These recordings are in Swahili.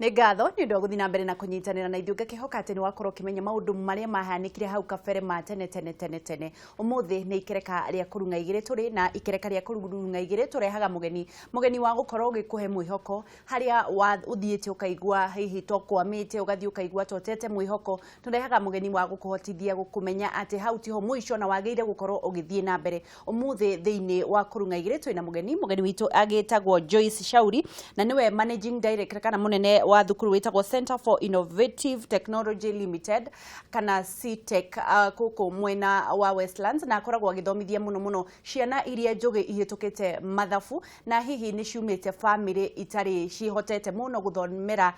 Nĩ ngatho nĩ ũndũ wa gũthiĩ na mbere na kũnyitanĩra na ithuĩ ngakĩhoka atĩ nĩ wakorwo ũkĩmenya maũndũ marĩa mahanĩkire hau kabere ma tene. Ũmũthĩ nĩ ikereka rĩa Kurung'a igĩrĩ tũrĩ na ikereka rĩa Kurung'a igĩrĩ tũrehaga mũgeni wa gũkorwo ũgĩkũhe mwĩhoko harĩa ũthiĩte ũkaigua hihi tokwamĩte ũgathiĩ ũkaigua totete mwĩhoko. Tũrehaga mũgeni wa gũkũhotithia gũkũmenya atĩ hau tiho mũico na wagĩrĩire gũkorwo ũgĩthiĩ na mbere. Ũmũthĩ thĩinĩ wa Kurung'a igĩrĩ twĩna mũgeni witũ agĩtagwo Joyce Cauri na nĩwe managing director kana munene wa thukuru witagwo Center for Innovative Technology Limited kana CITECH kũkũ mwena wa Westlands, na akoragwo agĩthomithia mũno ciana iria njũgĩ ihĩtũkĩte mathabu na hihi nĩ ciumĩte family itarĩ cihotete mũno gũthomera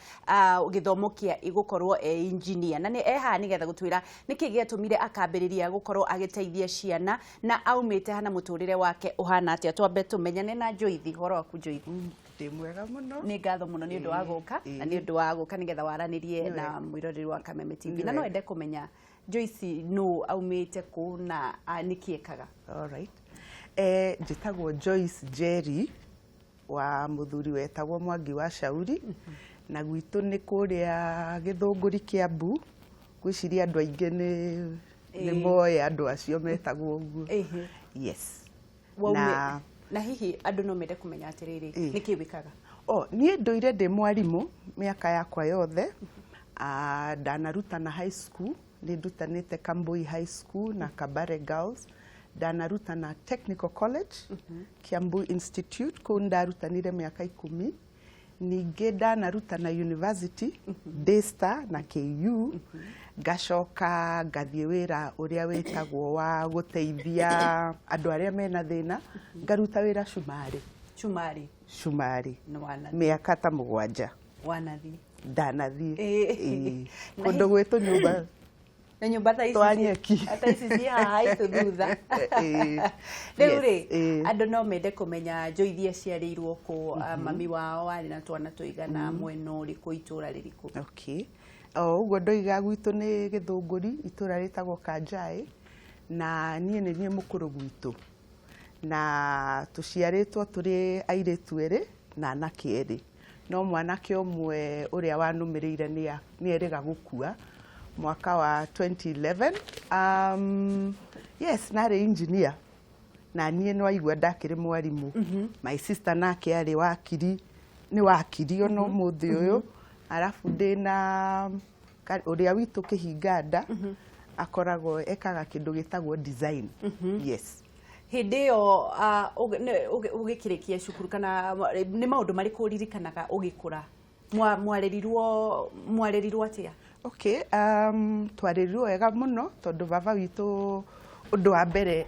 gĩthomo kĩa igũkorwo engineer, na nĩ eha nĩgetha gũtwĩra nĩkĩ gĩatũmire akambĩrĩria gũkorwo agĩteithia ciana na aumĩte hana mũtũrĩre wake ũhana atĩa. Twambe tũmenyane na Joyce. Horo waku Joyce? Ndĩ mwega mũno. Nĩ ngatho mũno nĩ ũndũ wa gũka na nĩ ũndũ wa gũka nĩgetha waranĩrie na mwĩroreri wa Kameme TV. Na no ende kũmenya Joyce no aumĩte kũ na nĩkĩ ekaga? All right. Njĩtagwo Joyce Jerry wa mũthuri wetagwo Mwangi wa Cauri na gwitũ nĩ kũrĩa Gĩthũngũri Kiambu. Gwĩciria andũ aingĩ nĩ moĩ andũ acio metagwo ũguo. Yes. Na hihi andũ no mende kũmenya atĩrĩrĩ nĩkĩ wĩkaga? Niĩ ndũire ndĩ mwarimũ mĩaka yakwa yothe. Ndanaruta na high school, nĩ ndutanĩte Kambui High School na Kabare Girls. Ndanaruta na Technical College, Kiambu Institute, kũu ndarutanire mĩaka 10. Ningĩ ndanaruta na University, Daystar na KU. Ngacoka ngathiĩ wĩra ũrĩa wĩtagwo wa gũteithia andũ arĩa mena thĩna, ngaruta wĩra Shumari mĩaka ta 7. Wanathiĩ? Ndanathiĩ kũndũ gwĩtũ nyũmba na nyũmba ta ici ciĩ haha haitũ thutha. Rĩu rĩ andũ no mende kũmenya Joyce aciarĩirwo kũ, mami wao arĩ na twana tũigana, mwena ũrĩkũ, itũra rĩrĩkũ? Okay. Ũguo ndoiga gwitũ nĩ Gĩthũngũri, itũra rĩtagwo Kanjaĩ, na niĩ nĩ niĩ mũkũrũ gwitũ, na tũciarĩtwo tũrĩ airĩtu erĩ na anake erĩ, no mwanake ũmwe ũrĩa wanũmĩrĩire nĩ erĩga gũkua mwaka wa 2011. Yes, narĩ engineer na niĩ no aigua ndakĩrĩ mwarimũ. My sister nake arĩ wakiri, nĩ wakiri ona ũmũthĩ ũyũ. Arabu ndĩna ũrĩa witũ Kĩhinganda akoragwo ekaga kĩndũ gĩtagwo design. Yes. Hĩndĩ ĩyo ũgĩkĩrĩkia cukuru kana nĩ maũndũ marĩkũ ũririkanaga ũgĩkũra? Mwarĩrirwo atĩa? Okay, twarĩrirwo wega mũno tondũ baba witũ ũndũ wa mbere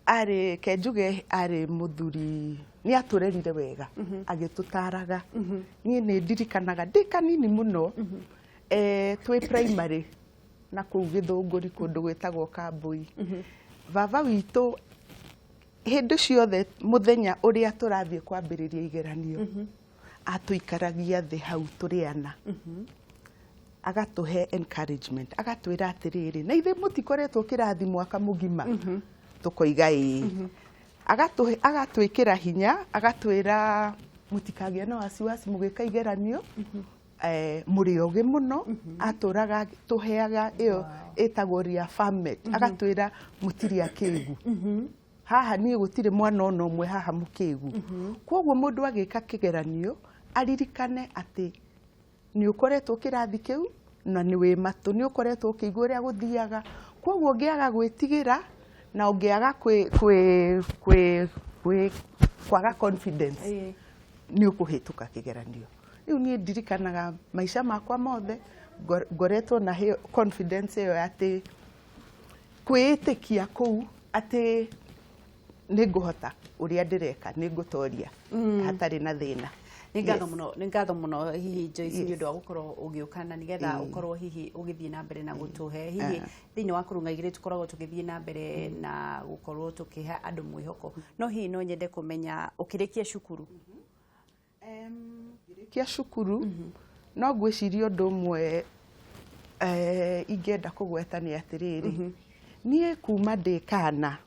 arĩ kenjuge arĩ mũthuri, nĩ atũrerire wega agĩtũtaraga. Niĩ nĩ ndirikanaga ndĩ kanini mũno twĩ primary na kũu Gĩthũngũri kũndũ gwĩtagwo Kambui. Baba witũ hĩndĩ ciothe mũthenya ũrĩa tũrathiĩ kwambĩrĩria igeranio atũikaragia thĩ hau tũrĩana, agatũhe encouragement, agatwĩra atĩrĩrĩ, na ithe mũtikoretwo kĩrathi mwaka mũgima? Tũkoiga ĩĩ. Agatwĩkĩra hinya, agatwĩra mũtikagĩe na wasiwasi mũgĩka igeranio, mũrĩ ogĩ mũno. Atũraga tũheaga ĩyo ĩtagwo reaffirmment, agatwĩra mũtirĩ akĩĩgu. Haha niĩ gũtirĩ mwana ona ũmwe haha mũkĩĩgu. Kwoguo mũndũ agĩka kĩgeranio aririkane atĩ nĩ ũkoretwo kĩrathi kĩu na nĩ wĩ matũ, nĩ ũkoretwo ũkĩigua ũrĩa gũthiaga. Kwoguo ũngĩaga gwĩtigĩra na ũngĩaga kwaga confidence nĩ ũkũhĩtũka kĩgeranio. Rĩu niĩ ndirikanaga maica makwa mothe ngoretwo na confidence ĩyo atĩ kwĩĩtĩkia kũu atĩ nĩ ngũhota ũrĩa ndĩreka, nĩ ngũtoria hatarĩ na thĩna. Nĩ ngatho mũno hihi Joyce nĩ ũndũ wa gũkorwo ũgĩũka na nĩgetha ũkorwo hihi ũgĩthiĩ na mbere na gũtũhe hihi thĩinĩ wa Kurung'a igĩrĩ tũkoragwo tũgĩthiĩ na mbere na gũkorwo tũkĩhe andũ mwĩhoko. No hihi no nyende kũmenya ũkĩrĩkia cukuru? Ngĩrĩkia cukuru no ngwĩciria ũndũ ũmwe ingĩenda kũgweta nĩ atĩrĩrĩ, niĩ kuma ndĩ kana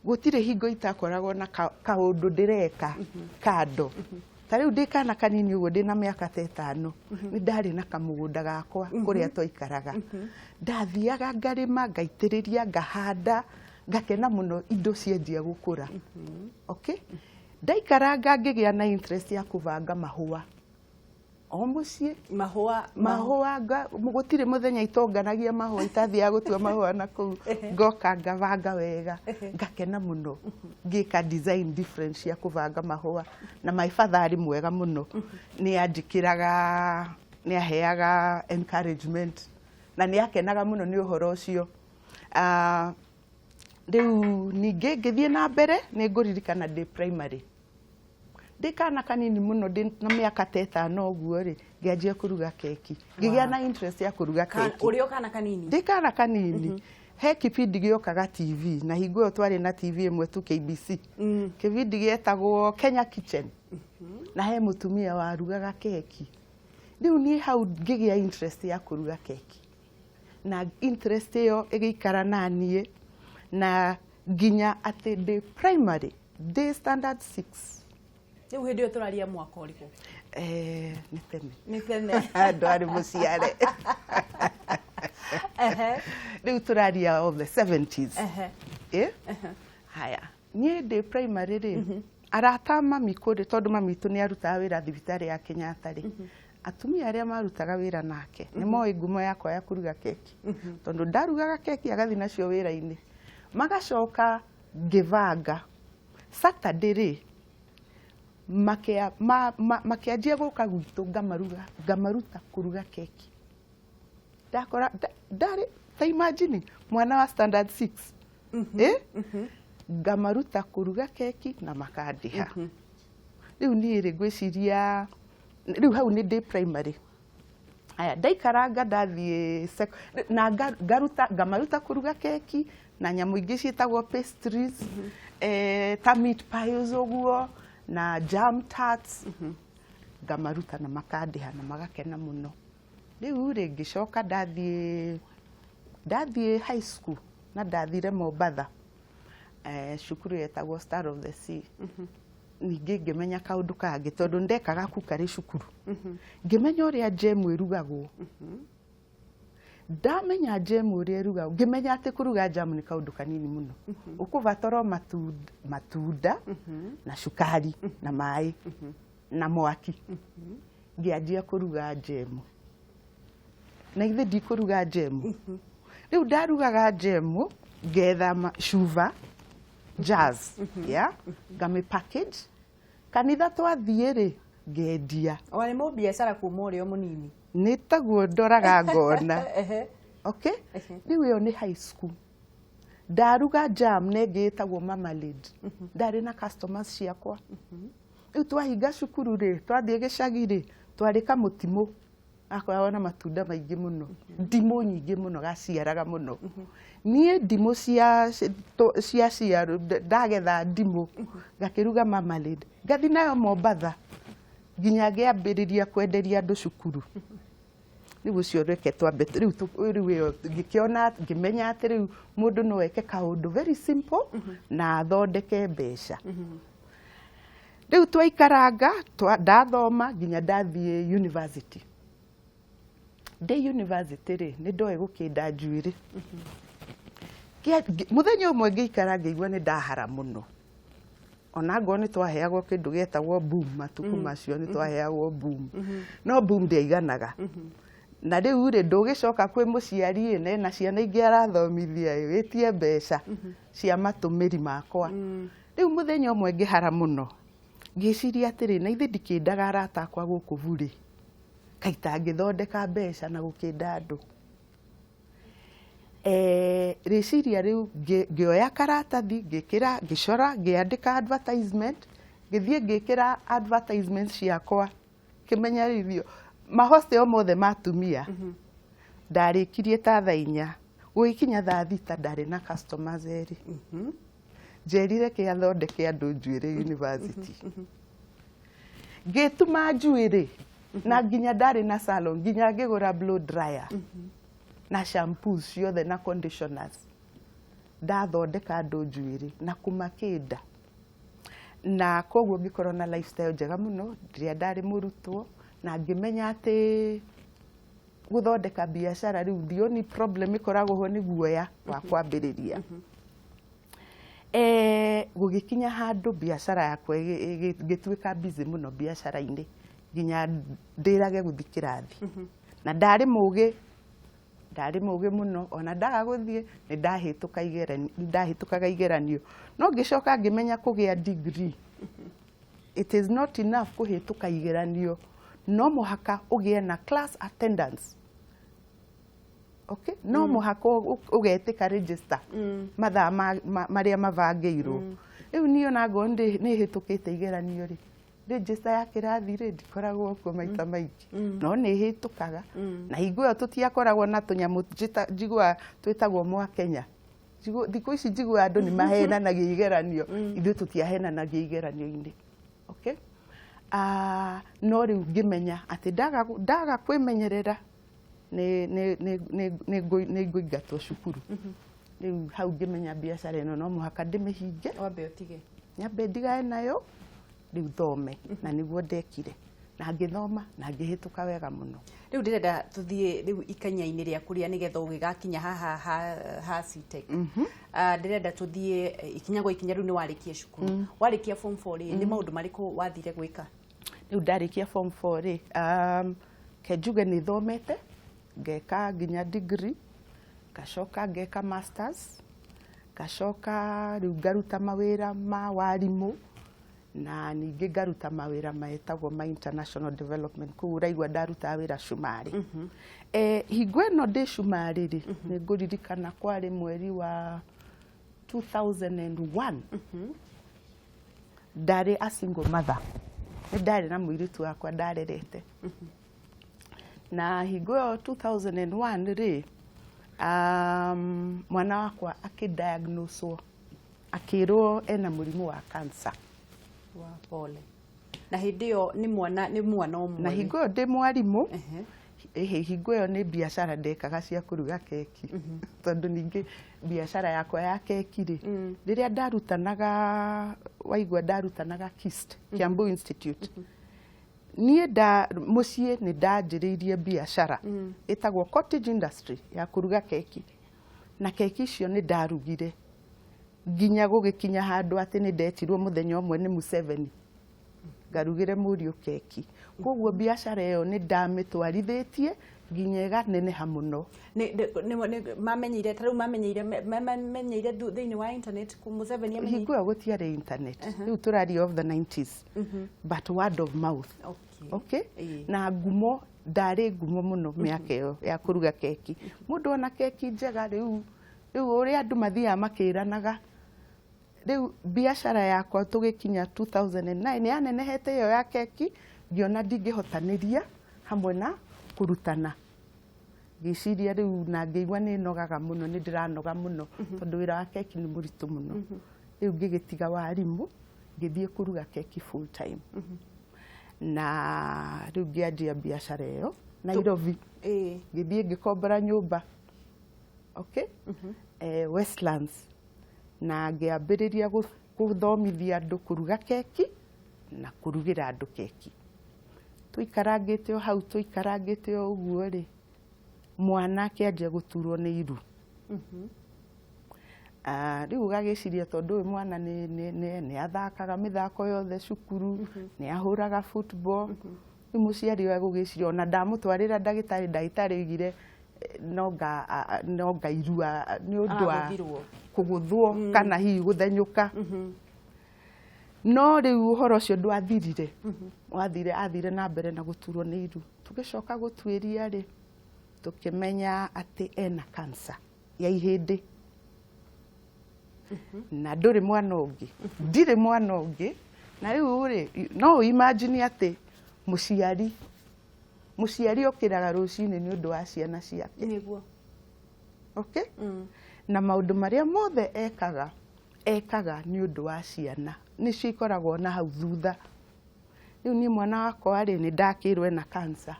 gũtirĩ hingo itakoragwo na kaũndũ ndĩreka kando Tariu ndikana kanini uguo ndina miaka 5 ni ndari na kamugunda gakwa kuria twaikaraga ndathiaga ngarima ngaitiriria ngahanda ngakena muno indo cienjia gukura okay ndaikaranga ngigia na interest ya kuvanga mahua o mucie mahua gutire muthenya itonganagia mahua itathia gutua mahua na ku ngoka ngavanga wega ngakena muno ngika design difference ya kuvanga mahua na my father ari mwega muno ni andikiraga ni aheaga encouragement na ni akenaga muno ni uhoro ucio riu ninge ngithie na mbere ni nguririkana ndi primary ndikana kanini muno na miaka 5 uguo ri ngianjia kuruga keki ngigia na interest ya kuruga keki uri okana kanini ndikana kanini he kipindi giokaga TV na hingo twari na TV imwe tu KBC kipindi gietagwo Kenya Kitchen na he mutumia warugaga keki riu ni hau ngigia interest ya kuruga keki na interest yo igikara nanie na ginya ati ndi primary ndi standard 6 riu hindi yo turaria mwaka uriku ni tene ndwari muciare riu turaria of the 70s haya nie ndi primary ri arata mami kuri tondu mami tu ni arutaga wira thibitari ya Kenyatta ri atumia aria marutaga wira nake ni moi ngumo yakwa ya kuruga keki tondu ndarugaga keki agathi nacio wira-ini magacoka ngivanga Saturday ri makianjia guka gwitu ngamaruta kuruga keki ndakora ndari ta imagine mwana wa standard 6 ngamaruta kuruga keki na makandiha riu ni ri gwiciria riu hau ni ndi primary aya ndaikaranga ndathie na ngamaruta kuruga keki na nyamu ingi cietagwo pastries ta meat pies uguo na jam tarts ngamaruta na makandiha na magakena muno riu ri ngicoka ndathie high school na ndathire Mombatha cukuru yetagwo Star of the Sea ningi ngimenya kaundu kangi tondu ndekaga ku kari cukuru ngimenya uria jam irugagwo ndamenya jam uria irugagwo ngimenya ati kuruga jam ni kaundu kanini muno ukuvatoro matunda na cukari na mai na mwaki ngianjia kuruga jam na ithe ndi kuruga jam riu ndarugaga jam ngetha shuva jazz game package kanitha twathie ri ngendia wale mo biashara kuma uri o munini ni taguo ndoraga ngona okay riu yo ni high school ndaruga jam ne ngitagwo marmalade ndari na customers ciakwa riu twahinga cukuru ri twathie gicagi ri twarika mutimo akwa na matunda maingi muno ndimo nyingi muno gaciaraga muno nie ndimo cia ndagetha ndimo ngakiruga marmalade ngathi nayo Mombatha nginya ngiambiriria kwenderia andu cukuru riu cio reke twambe riu ngikiona ngimenya ati riu mundu no eke kaundu very simple na athondeke mbeca riu twaikaranga ndathoma nginya ndathie university ndi university ri ni ndoe gukinda njuiri muthenya umwe ngiikara ngigua ni ndahara muno ona ngo ni twaheagwo kindu getagwo boom matuku macio ni twaheagwo boom no boom ndiaiganaga na riu ri ndugicoka kwi muciari ene na ciana ingi arathomithia witie mbeca cia matumiri makwa riu muthenya umwe ngihara muno ngiciria atiri na ithe ndikindaga arata akwa guku buri kaita ngithondeka mbeca na gukinda andu riciria riu ngioya karatathi ngikira ngicora ngiandika advertisement ngithie ngikira advertisement ciakwa kimenyarithio mahoste o mothe matumia ndarikirie ta thaa 4 guikinya thaa 6 ndari na customers eri njerire kiathondeke andu njuire university ngituma njuire na nginya ndari na salon nginya ngigura blow dryer na shampoos ciothe na conditioners ndathondeka andu njuire na kumakinda na koguo ngikorwo na lifestyle njega muno rĩrĩa ndarĩ mũrutwo na ngĩmenya atĩ guthondeka biashara rĩu the only problem ikoragwo ho nĩ guoya wa kwambĩrĩria. Gũgĩkinya handũ biashara yakwa gĩtuĩka busy mũno biashara-inĩ nginya ndĩrage gũthiĩ kĩrathi. Na ndarĩ mũgĩ mũno, ona ndaga gũthiĩ nĩ ndahĩtũkaga igeranio, no ngĩcoka ngĩmenya kũgĩa degree it is not enough kũhĩtũka igeranio, no mũhaka ũgĩe na class attendance. Okay? No mũhaka ũgetĩka register mathaa marĩa mabangĩirwo. Rĩu niĩ ona ngorwo nĩ hĩtũkĩte igeranio rĩ, register ya kĩrathi rĩ ndikoragwo kuo maita maingĩ, no nĩ hĩtũkaga. Na hingo ĩyo tũtiakoragwo na tũnyamũ njiguaga twĩtagwo Mwakenya. Thikũ ici njiguaga andũ nĩ mahenanagia igeranio, ithuĩ tũtiahenanagia igeranio-inĩ. Okay? No rĩu ngĩmenya atĩ ndaga kwĩmenyerera nĩ ngũingatwo cukuru. Rĩu hau ngĩmenya biacara ĩno no mũhaka ndĩmĩhinge, nyambe ndigane nayo, rĩu thome. Na nĩguo ndekire, na ngĩthoma na ngĩhĩtũka wega mũno. Rĩu ndĩrenda tũthiĩ rĩu ikanya-inĩ rĩa kũrĩa nĩgetha ũgĩgakinya haha ha CITECH. Ndĩrenda tũthiĩ ikinya gwa ikinya. Rĩu nĩ warĩkia cukuru, warĩkia form 4 rĩ, nĩ maũndũ marĩkũ wathire gwĩka? Rĩu ndarĩkia form 4 rĩ, ke njuge nĩ thomete, ngeka nginya degree, ngacoka ngeka masters, ngacoka rĩu ngaruta mawĩra ma warimũ, na ningĩ ngaruta mawĩra metagwo ma international development. Kũu ũraigua ndarutaga wĩra Shumari. Hingo ĩno ndĩ Shumari rĩ, nĩ ngũririkana kwarĩ mweri wa 2001. Ndarĩ a single mother. Nĩ ndarĩ na mũirĩtu wakwa ndarerete. Na hingo ĩyo 2001 rĩ, mwana wakwa akĩdiagnoswo, akĩrwo ena mũrimũ wa cancer. Pole. Na hĩndĩ ĩyo nĩ mwana ũmwe. Na hingo ĩyo ndĩ mwarimũ, hingo ĩyo nĩ biacara ndekaga cia kũruga keki. Tondũ ningĩ biacara yakwa ya keki rĩ, rĩrĩa ndarutanaga, waigua ndarutanaga KIST, Kiambu Institute, niĩ mũciĩ nĩ ndanjĩrĩirie biacara ĩtagwo cottage industry ya kũruga keki. Na keki icio nĩ ndarugire nginya gũgĩkinya handũ atĩ nĩ ndetirwo mũthenya ũmwe nĩ Museveni ngarugĩre mũriũ keki. Koguo biacara ĩyo nĩ ndamĩtwarithĩtie nginya ĩganeneha mũno. Mamenyeire tarĩu mamenyeire thĩinĩ wa internet ku Museveni amenyeire? Hingo ĩyo gũtiarĩ internet, rĩu tũraria of the 90s, but word of mouth. Okay? Na ngumo, ndarĩ ngumo mũno mĩaka ĩyo ya kũruga keki. Mũndũ ona keki njega rĩu ũrĩa andũ mathiaga makĩranaga. Rĩu biacara yakwa tũgĩkinya 2009 nĩ yanenehete ĩyo ya keki, ngĩona ndingĩhotanĩria hamwe na kũrutana. Ngĩciria rĩu na ngĩigua nĩ nogaga mũno, nĩ ndĩranoga mũno, tondũ wĩra wa keki nĩ mũritũ mũno. Rĩu ngĩgĩtiga warimũ, ngĩthiĩ kũruga keki full time. Na rĩu ngĩanjia biacara ĩyo Nairobi, ngĩthiĩ ngĩkombora nyũmba, okay? Westlands, na ngĩambĩrĩria gũthomithia andũ kũruga keki na kũrugĩra andũ keki. Tũikarangĩte o hau, tũikarangĩte o ũguo rĩ, mwana akĩanjia gũturwo nĩ iru. Rĩu ũgagĩciria tondũ ũyũ mwana nĩ athakaga mĩthako yothe cukuru, nĩ ahũraga football. Rĩu mũciari ũyũ agũgĩciria ona ndamũtwarĩra ndagĩtarĩ, ndagĩtarĩ oigire no nga irua nĩ ũndũ wa kũgũthwo kana hihi gũthenyũka. No rĩu ũhoro ũcio ndwathirire, athire na mbere na gũturwo nĩ iru. Tũgĩcoka gũtuĩria rĩ, tũkĩmenya atĩ ena cancer ya ihĩndĩ. Na ndũrĩ mwana ũngĩ, ndirĩ mwana ũngĩ. Na rĩu rĩ, no imagine atĩ mũciari okĩraga rũcinĩ nĩ ũndũ wa ciana ciake. Nĩguo. Okay? Na maũndũ marĩa mothe ekaga nĩ ũndũ wa ciana, nĩcio ikoragwo na hau thutha. Rĩu niĩ mwana wakwa rĩ, nĩ ndakĩrwo ena cancer.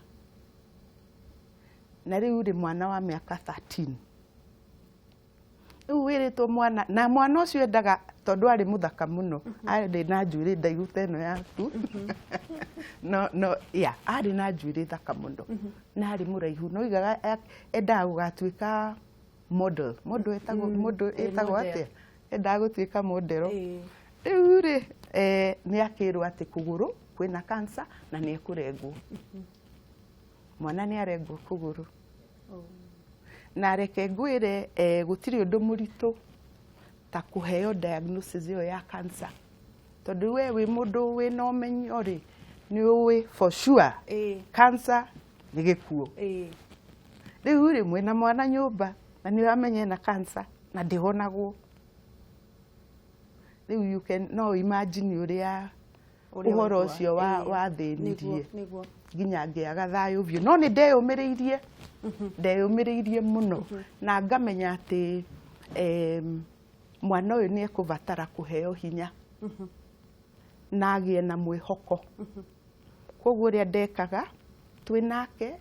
Na rĩu rĩ, mwana wa mĩaka 13. Rĩu twĩrĩtwo mwana, na mwana ũcio endaga tondũ arĩ mũthaka mũno, arĩ na njuĩrĩ ndaihu ta ĩno yaku, arĩ na njuĩrĩ thaka mũno, na arĩ mũraihu, no igaga endaga gũgatuĩka model, mũndũ etagwo atĩa, endaga gũtuĩka model. Rĩu rĩ, nĩ akĩrwo atĩ kũgũrũ kwĩna cancer na nĩ ekũrengwo. Mwana nĩ arengwo kũgũrũ. Na reke ngwĩre gũtirĩ ũndũ mũritũ ta kũheo diagnosis ĩyo ya cancer. Tondũ we wĩ mũndũ wĩna ũmenyo rĩ, nĩ ũĩ for sure cancer nĩ gĩkuũ. Rĩu rĩ, mwĩna mwana nyũmba na nĩ ũramenya ena cancer na ndĩhonagwo. Rĩu no imagine ũrĩa ũhoro ũcio wathĩnirie nginya ngĩaga thayũ biũ. No nĩ ndeyũmĩrĩirie mũno, na ngamenya atĩ mwana ũyũ nĩ ekũbatara kũheo hinya na agĩe na mwĩhoko. Koguo ũrĩa ndekaga twĩ nake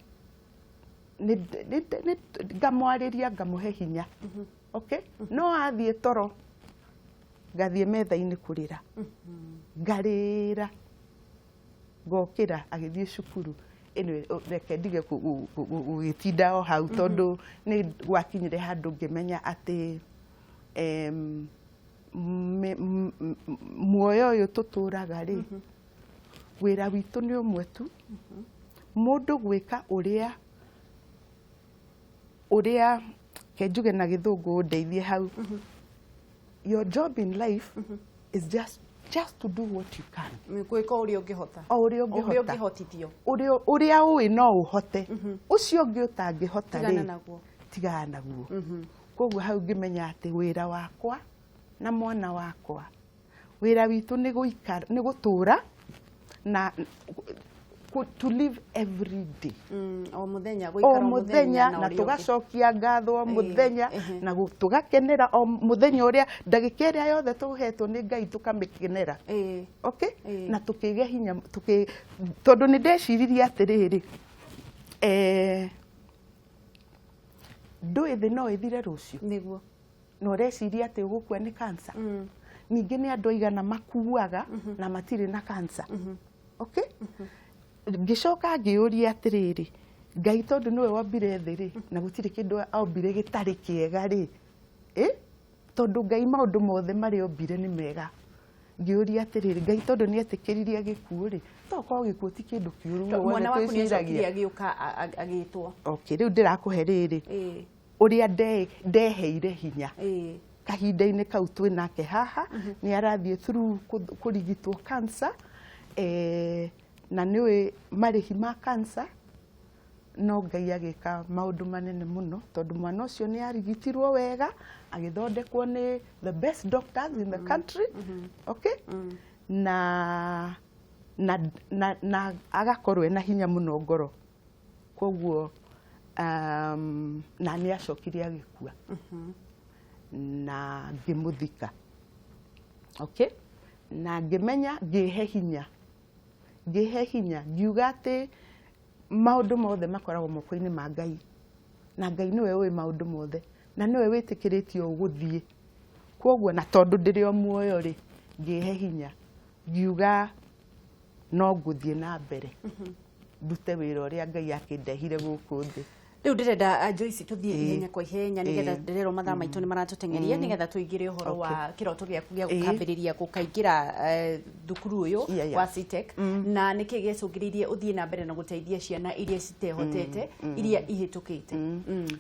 ngamwarĩria, ngamũhe hinya. No athiĩ toro, ngathiĩ metha-inĩ kũrĩra, ngarĩra, ngokĩra agĩthiĩ cukuru. Reke ndige gũgĩtinda o hau tondũ nĩ gwakinyire handũ ngĩmenya atĩ muoyo ũyũ tũtũraga rĩ, wĩra witũ nĩ ũmwe tu, mũndũ gwĩka ũrĩa ke njuge na gĩthũngũ ũndeithie hau. Your job in life is just to do what you can. Gwĩka ũrĩa ũngĩhota. Ũrĩa ũngĩhotithio. Ũrĩa ũĩ no ũhote. Ũcio ũngĩ ũtangĩhota rĩ, tigana naguo. Koguo hau ngĩmenya atĩ wĩra wakwa na mwana wakwa, wĩra witũ nĩ gũtũra na to live every day. O mũthenya na tugacokia ngatho o mũthenya na tugakenera o mũthenya ũrĩa ndagĩka ĩrĩa yothe tũhetwo nĩ Ngai tũkamĩkenera. Na tũkĩgĩa hinya, tondũ nĩ ndeciririe atĩrĩrĩ, ndũĩ thĩ no ĩthire rũciũ, na ũreciria atĩ ũgũkua nĩ cancer. Ningĩ nĩ andũ aigana makuaga na matirĩ na cancer. Ngĩcoka ngĩũria atĩrĩrĩ, Ngai tondũ nĩwe wombire thĩ rĩ, na gũtirĩ kĩndũ ombire gĩtarĩ kĩega rĩ, tondũ Ngai maũndũ mothe marĩa ombire nĩ mega. Ngĩũria atĩrĩrĩ, Ngai tondũ nĩ etĩkĩririe gĩkuũ rĩ, tokorwo gĩkuũ ti kĩndũ kĩũru. Mwana waku nĩ acokire agĩũka agĩtwo. Rĩu ndĩrakũhe rĩrĩ, ũrĩa ndeheire hinya kahinda-inĩ kau twĩ nake haha, nĩ arathiĩ through kũrigitwo cancer, na nĩwe marĩhi ma cancer, no Ngai agĩka maũndũ manene mũno, tondũ mwana ũcio nĩ arigitirwo wega, agĩthondekwo nĩ the best doctors in the country, na agakorwo ena hinya mũno ngoro. Koguo na nĩ acokire agĩkua na ngĩmũthika. Na ngĩmenya ngĩhe hinya, ngiuga atĩ maũndũ mothe makoragwo moko-inĩ ma Ngai, na Ngai nĩwe ũĩ maũndũ mothe, na nĩwe wĩtĩkĩrĩtio ũgũthiĩ. Koguo na tondũ ndĩrĩ o muoyo rĩ, ngĩhe hinya, ngiuga no ngũthiĩ na mbere ndute wĩra ũrĩa Ngai akĩndehire gũkũ thĩ. Rĩu ndĩrenda Joyce tũthiĩ ihenya kwa ihenya nĩgetha ndĩrerwo mathaa maitũ nĩ maratũteng'eria nĩgetha tũingĩre ũhoro wa kĩroto gĩaku gĩa gũkambĩrĩria gũkaingĩra thukuru ũyũ wa CITECH, na nĩkĩ gĩcũngĩrĩirie ũthiĩ na mbere na gũteithia ciana iria citehotete, iria ihĩtũkĩte.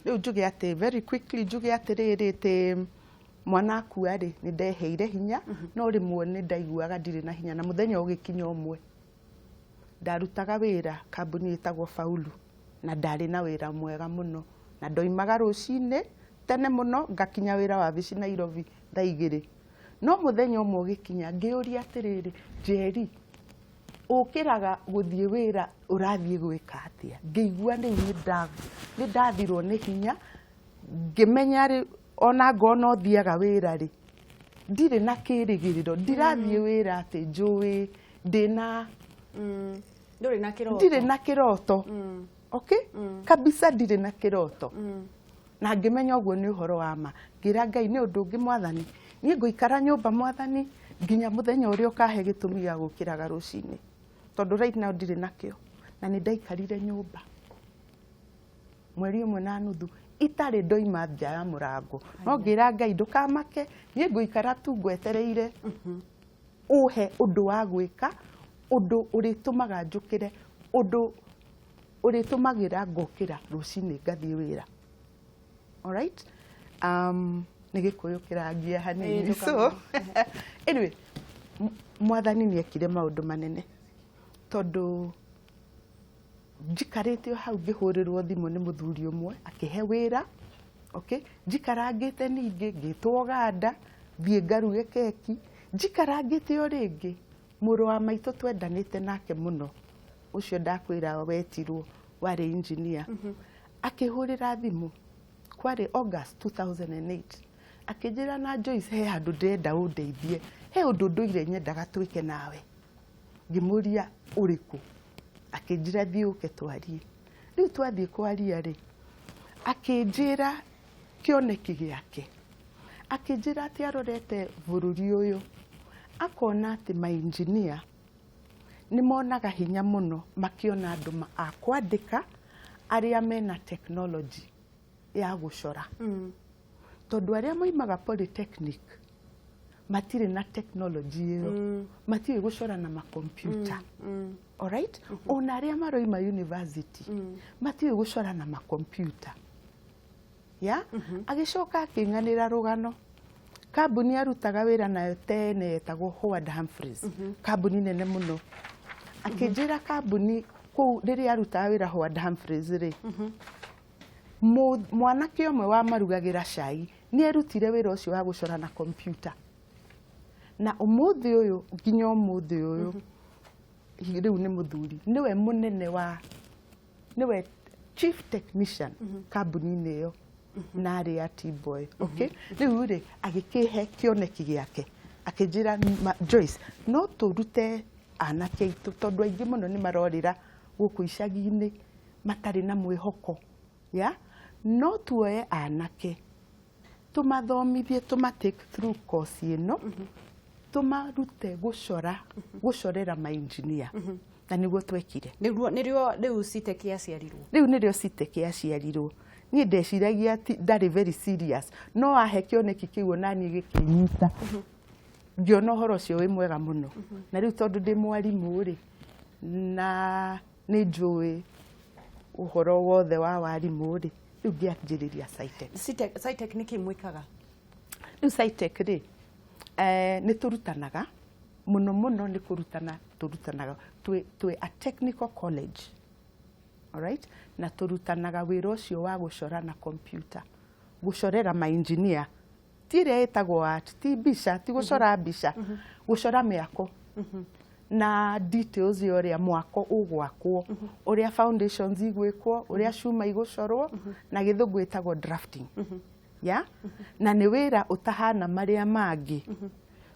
Rĩu njuge atĩ very quickly, njuge atĩrĩrĩ, atĩ mwana akua rĩ, nĩ ndeheire hinya, no rĩmwe nĩ ndaiguaga ndirĩ na hinya, na mũthenya ũgĩkinya ũmwe ndarutaga wĩra kambuni ĩtagwo Faulu, na ndarĩ na wĩra mwega mũno, na ndoimaga rũcinĩ tene mũno ngakinya wĩra wabici Nairobi thaa 2. No mũthenya ũmwe ũgĩkinya ngĩũria atĩrĩrĩ, Njeri, ũkĩraga gũthiĩ wĩra ũrathiĩ gwĩka atĩa? Ngĩigua rĩu nĩ ndathirwo nĩ hinya, ngĩmenya rĩ ona ngona ũthiaga wĩra rĩ, ndirĩ na kĩrĩgĩrĩro, ndirathiĩ wĩra atĩ njũĩ ndirĩ na kĩroto. Kabisa ndirĩ na kĩroto. na ngimenya ũguo nĩ ũhoro wa ma ngira Ngai nĩ ũndũ ũngĩ mwathani niĩ ngũikara nyũmba mwathani nginya mũthenya ũrĩa ũkahe gĩtũmi gĩa gũkĩraga rũcinĩ tondũ right now ndirĩ nakĩo na nĩ ndaikarire nyũmba mweri ũmwe na nuthu itarĩ ndoima nja ya mũrango no ngira Ngai ndũkamake niĩ ngũikara tu ngwetereire uhe ũndũ wa gwĩka ũndũ ũrĩtũmaga njũkĩre ũndũ ũrĩtũmagĩra ngokĩra rũcinĩ ngathiĩ wĩra. Alright? Nĩ gĩkũyũ kĩrangia hanini. So, anyway, mwathani nĩ ekire maũndũ manene tondũ njikarĩte o hau ngĩhũrĩrwo thimũ nĩ mũthuri ũmwe akĩhe wĩra. Okay? Njikarangĩte ningĩ ngĩtwo ganda thiĩ ngaruge keki njikarangĩte o rĩngĩ mũrũ wa maitũ twendanĩte nake mũno ucio ndakwĩra wetirwo warĩ engineer akĩhũrĩra thimũ kwarĩ August 2008 akĩnjĩra na Joyce he handũ ndĩrenda ũndeithie he ũndũ ndũire nyendaga twĩke nawe ngĩmũria ũrĩkũ akĩnjĩra thiĩ ũke twarie rĩu twathiĩ kwaria rĩ akĩnjĩra kĩoneki gĩake akĩnjĩra atĩ arorete bũrũri ũyũ akona atĩ ma engineer nĩ monaga hinya mũno makĩona andũ a kwandĩka arĩa mena technology ya gũcora tondũ arĩa moimaga polytechnic matirĩ na technology ĩyo matirĩ gũcora na makompiuta. Alright? Ona arĩa maroima university matirĩ gũcora na makompiuta. Agĩcoka akĩng'anĩra rũgano kambuni arutaga wĩra nayo tene yetagwo Howard Humphreys kambuni nene mũno akĩnjĩra kambuni kũu rĩrĩa arutaga wĩra Howard Humphreys rĩ mwanake ũmwe wa marugagĩra cai nĩ erutire wĩra ũcio wa gũcora na kompiuta na ũmũthĩ ũyũ nginya ũmũthĩ ũyũ rĩu nĩ mũthuri nĩwe mũnene wa nĩwe chief technician kambuni-inĩ ĩyo na arĩ a T-boy. Okay? Rĩu rĩ agĩkĩhe kĩoneki gĩake akĩnjĩra Joyce no tũrute anake aitũ tondũ aingĩ mũno nĩ marorĩra gũkũ icagi-inĩ matarĩ na mwĩhoko no tuoye anake tũmathomithie tũmatake through course ĩno tũmarute gũcorera ma engineer na nĩguo twekire nĩrĩo CITECH yaciarirwo rĩu nĩrĩo CITECH yaciarirwo niĩ ndeciragia ndarĩ very serious no ahe kĩoneki kĩu onaniĩ gĩkĩnyita ngĩona ũhoro ũcio wĩ mwega mũno na rĩu tondũ ndĩ mwarimũ rĩ na nĩ njũĩ ũhoro wothe wa warimũ rĩ rĩu ngĩanjĩrĩria CITECH nĩkĩ mwĩkaga rĩu CITECH rĩ nĩ tũrutanaga mũno mũno nĩ kũrutana tũrutanaga twĩ a technical college. Alright? Na tũrutanaga wĩra ũcio wa gũcora na kompiuta gũcorera ma engineer ti ĩrĩa ĩtagwo art ti mbica ti gũcora mbica gũcora mĩako na details ya ũrĩa mwako ũgwakwo ũrĩa foundations igwĩkwo ũrĩa cuma igũcorwo na gĩthũngũ ĩtagwo drafting na nĩ wĩra ũtahana marĩa mangĩ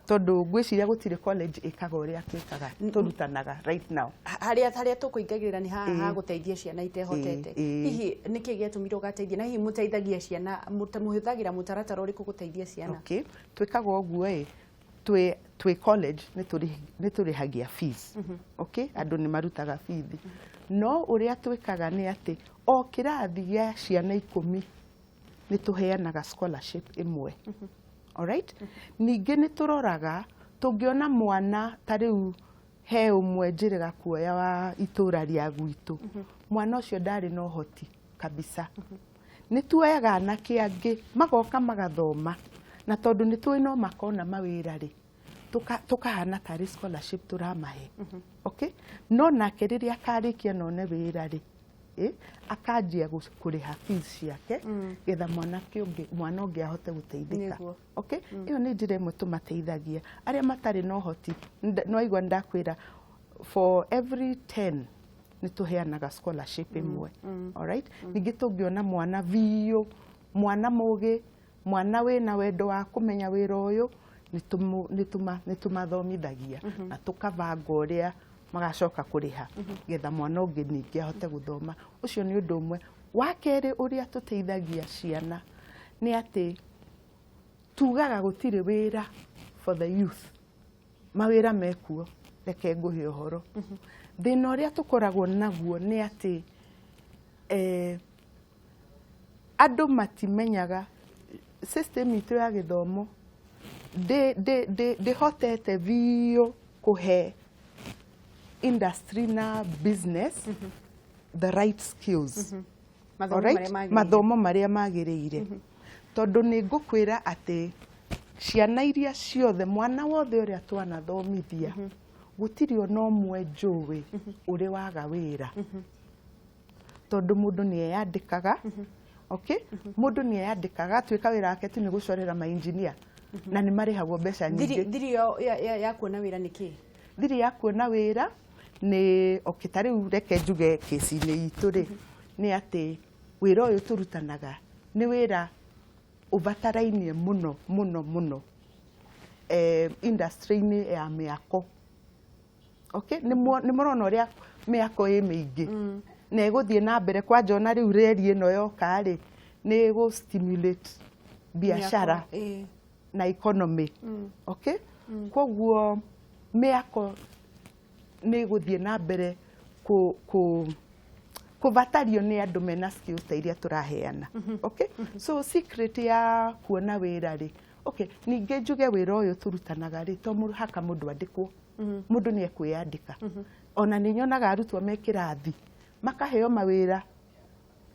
tondũ ngwĩciria gũtirĩ college ĩkaga ũrĩa twĩkaga tũrutanaga right now harĩa tũkũingagĩrĩra nĩ haha gũteithia ciana itehotete hihi nĩkĩ gĩatũmire ũgateithia na hihi mũteithagia ciana mũhũthagĩra mũtaratara ũrĩkũ gũteithia ciana okay twĩkaga ũguo twĩ college nĩ tũrĩhagia fees okay andũ nĩ marutaga fees no ũrĩa twĩkaga nĩ atĩ o kĩrathi gĩa ciana 10 nĩ tũheanaga scholarship ĩmwe. Alright? Ningĩ nĩ tũroraga tũngĩona mwana ta rĩu he ũmwe njĩrĩga kuoya wa itũra rĩa gwitũ mwana ũcio ndarĩ na ũhoti kabisa nĩ tuoyaga anake angĩ magoka magathoma na tondũ nĩ tũĩ no makona mawĩra rĩ tukahana tarĩ scholarship turamahe. Okay? No nake rĩrĩa akarĩkia none wĩra rĩ akanjia kũrĩha fees ciake getha mwana ũngĩ ahote gũteithĩka. Okay? Ĩyo nĩ njĩra ĩmwe tũmateithagia arĩa matarĩ na ũhoti. No igua ndakwĩra for every 10 nĩ tũheanaga scholarship ĩmwe. Alright? Ningĩ tũngĩona mwana biũ mwana mũgĩ mwana wĩna wendo wa kũmenya wĩra ũyũ nĩ tũmathomithagia na tũkabanga ũrĩa magacoka kũrĩha getha mwana ũngĩ ningĩ ahote gũthoma. Ũcio nĩ ũndũ ũmwe wa kerĩ ũrĩa tũteithagia ciana nĩ atĩ tugaga gũtirĩ wĩra for the youth, mawĩra mekuo, reke ngũhe ũhoro. Thĩna ũrĩa tũkoragwo naguo nĩ atĩ andũ matimenyaga system itũ ya gĩthomo ndĩhotete biũ kũhe industry na business the right skills, mathomo marĩa magĩrĩire. Tondũ nĩ ngũkwĩra atĩ ciana iria ciothe, mwana wothe ũrĩa twanathomithia, gũtirĩ ona ũmwe njũĩ ũrĩ waga wĩra. Tondũ mũndũ nĩ eyandĩkaga, okay? Mũndũ nĩ eyandĩkaga, atuĩka wĩra wake tu nĩ gũcorera ma-engineer, na nĩ marĩhagwo mbeca nyingĩ. Thiri ya kuona wĩra nĩ kĩĩ? Thiri ya kuona wĩra nĩ, okay, ta rĩu reke njuge kĩci-inĩ itũ rĩ, nĩ atĩ wĩra ũyũ tũrutanaga nĩ wĩra ũbatarainie mũno mũno mũno industry-inĩ ya mĩako. Okay? Nĩ mũrona ũrĩa mĩako ĩ mĩingĩ na ĩgũthiĩ na mbere, kwanja ona rĩu reri ĩno yoka rĩ, nĩ ĩgũ stimulate biacara na economy. Okay? Koguo mĩako nĩ ĩgũthiĩ na mbere kũbatario nĩ andũ mena skills ta iria tũraheana. Okay? So secret ya kuona wĩra rĩ, okay, ningĩ njuge wĩra ũyũ tũrutanaga rĩ, to mũhaka mũndũ andĩkwo, mũndũ nĩ ekwĩyandĩka. Ona nĩ nyonaga arutwo me kĩrathi makaheo mawĩra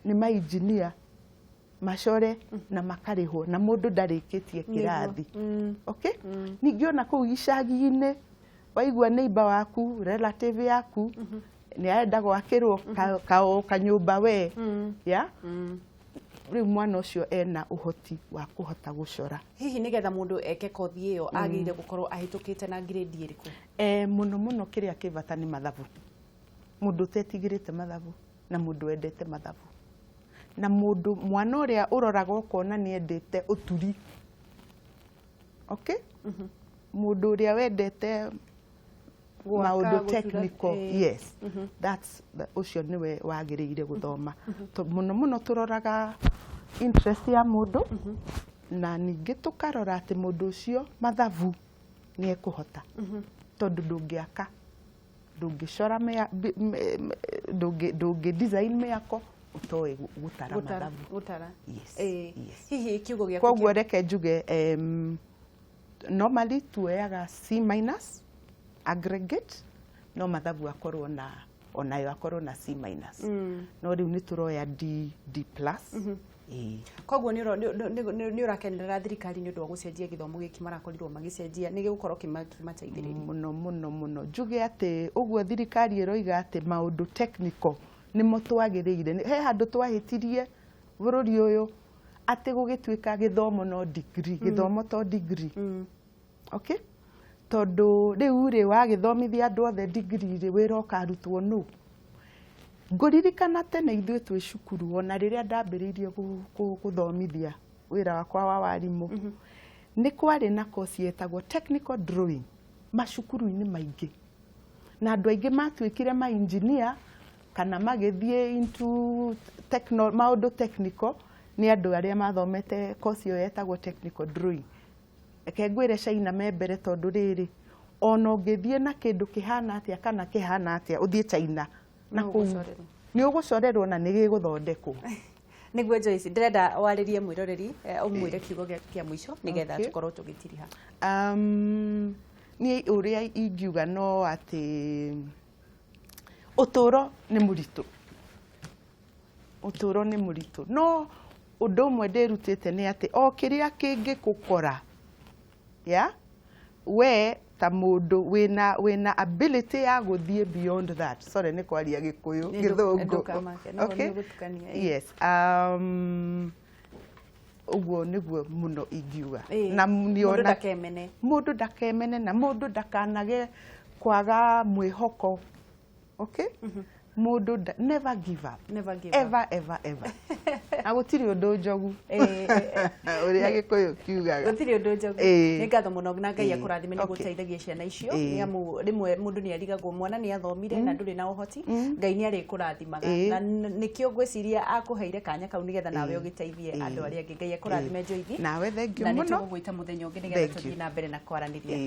nĩ ma-engineer, macore na makarĩhwo, na mũndũ ndarĩkĩtie kĩrathi. Okay? Ningĩ ona kũu icagi-inĩ, waigua neighbor waku, relative yaku, nĩ arenda gwakĩrwo kanyũmba we, ya? Rĩu mwana ũcio ena ũhoti wa kũhota gũcora. Hihi nĩgetha mũndũ eke kothi ĩyo agĩrĩire gũkorwo ahĩtũkĩte na grade ĩrĩkũ? Mũno mũno kĩrĩa kĩbata nĩ mathabu. Mũndũ ũtetigĩrĩte mathabu na mũndũ wendete mathabu. Na mũndũ, mwana ũrĩa ũroraga ũkona nĩ endete ũturi. Okay? Mũndũ ũrĩa wendete maũndũ technical, yes, that's ũcio nĩwe wagĩrĩire gũthoma. Mũno mũno tũroraga interest ya mũndũ, na ningĩ tũkarora atĩ mũndũ ũcio mathabu nĩ ekũhota. Tondũ ndũngĩaka, ndũngĩcora, ndũngĩ design mĩako ũtoĩ gũtara mathabu. Hihi kiugo gĩaku? Koguo reke njuge normally tuoyaga C- aggregate, no mathabu akorwo na, onayo akorwo na C-. No rĩu nĩ tũroya D+. Koguo nĩ ũrakenerera thirikari nĩ ũndũ wa gũcenjia gĩthomo gĩkĩ marakorirwo magĩcenjia, nĩ gĩgũkorwo kĩmateithĩrĩria mũno mũno mũno. Njuge atĩ ũguo thirikari ĩroiga atĩ maũndũ technical nĩmo twagĩrĩire. He handũ twahĩtirie bũrũri ũyũ atĩ gũgĩtuĩka gĩthomo no degree, gĩthomo to degree. Okay? Tondũ rĩu rĩ wagĩthomithia andũ othe degree rĩ, wĩra ũkarutwo nũ? Ngũririkana tene ithuĩ twĩ cukuru, ona rĩrĩa ndambĩrĩirie gũthomithia wĩra wakwa wa warimũ, nĩ kwarĩ na course yetagwo technical drawing macukuru-inĩ maingĩ, na andũ aingĩ matuĩkire ma-engineer kana magĩthiĩ into maũndũ technical nĩ andũ arĩa mathomete course ĩyo yetagwo technical drawing. Reke ngwĩre China me mbere, tondũ rĩrĩ ona ũngĩthiĩ na kĩndũ kĩhana atĩa kana kĩhana atĩa, ũthiĩ China na kũu nĩ ũgũcorerwo na nĩ gĩgũthondekwo. Nĩguo Joyce, ndĩrenda warĩrie mwĩroreri ũmwĩre kiugo kĩa mũico nĩgetha tũkorwo tũgĩtiriha. Niĩ ũrĩa ingiuga no atĩ ũtũũro nĩ mũritũ. Ũtũũro nĩ mũritũ. No ũndũ ũmwe ndĩrutĩte nĩ atĩ o kĩrĩa kĩngĩgũkora, ya, we ta mũndũ wĩna ability ya gũthiĩ beyond that. Sorry nĩ kwaria Gĩkũyũ, Gĩthũngũ. Okay? Yes. Ũguo nĩguo mũno ingiuga. Na mũndũ ndakemene na mũndũ ndakanage kwaga mwĩhoko. Okay? mundu never give up. Never give ever, up. Ever, ever. Na gutiri undu njogu. Uria Gikuyu kiugaga. Gutiri undu njogu. Ni ngatho muno na Ngai akurathime ni guteithagia ciana icio. Ni amu rimwe mundu ni arigagwo mwana ni athomire na nduri na uhoti. Ngai ni ari kurathimaga. Na nikio ngwiciria akuheire kanya kau nigetha nawe ugiteithie andu aria angi. Ngai akurathime Joyce. Nawe thengiũ muno. Na ni tugwita muthenya ungi nigetha tuthie na mbere na kwaraniria.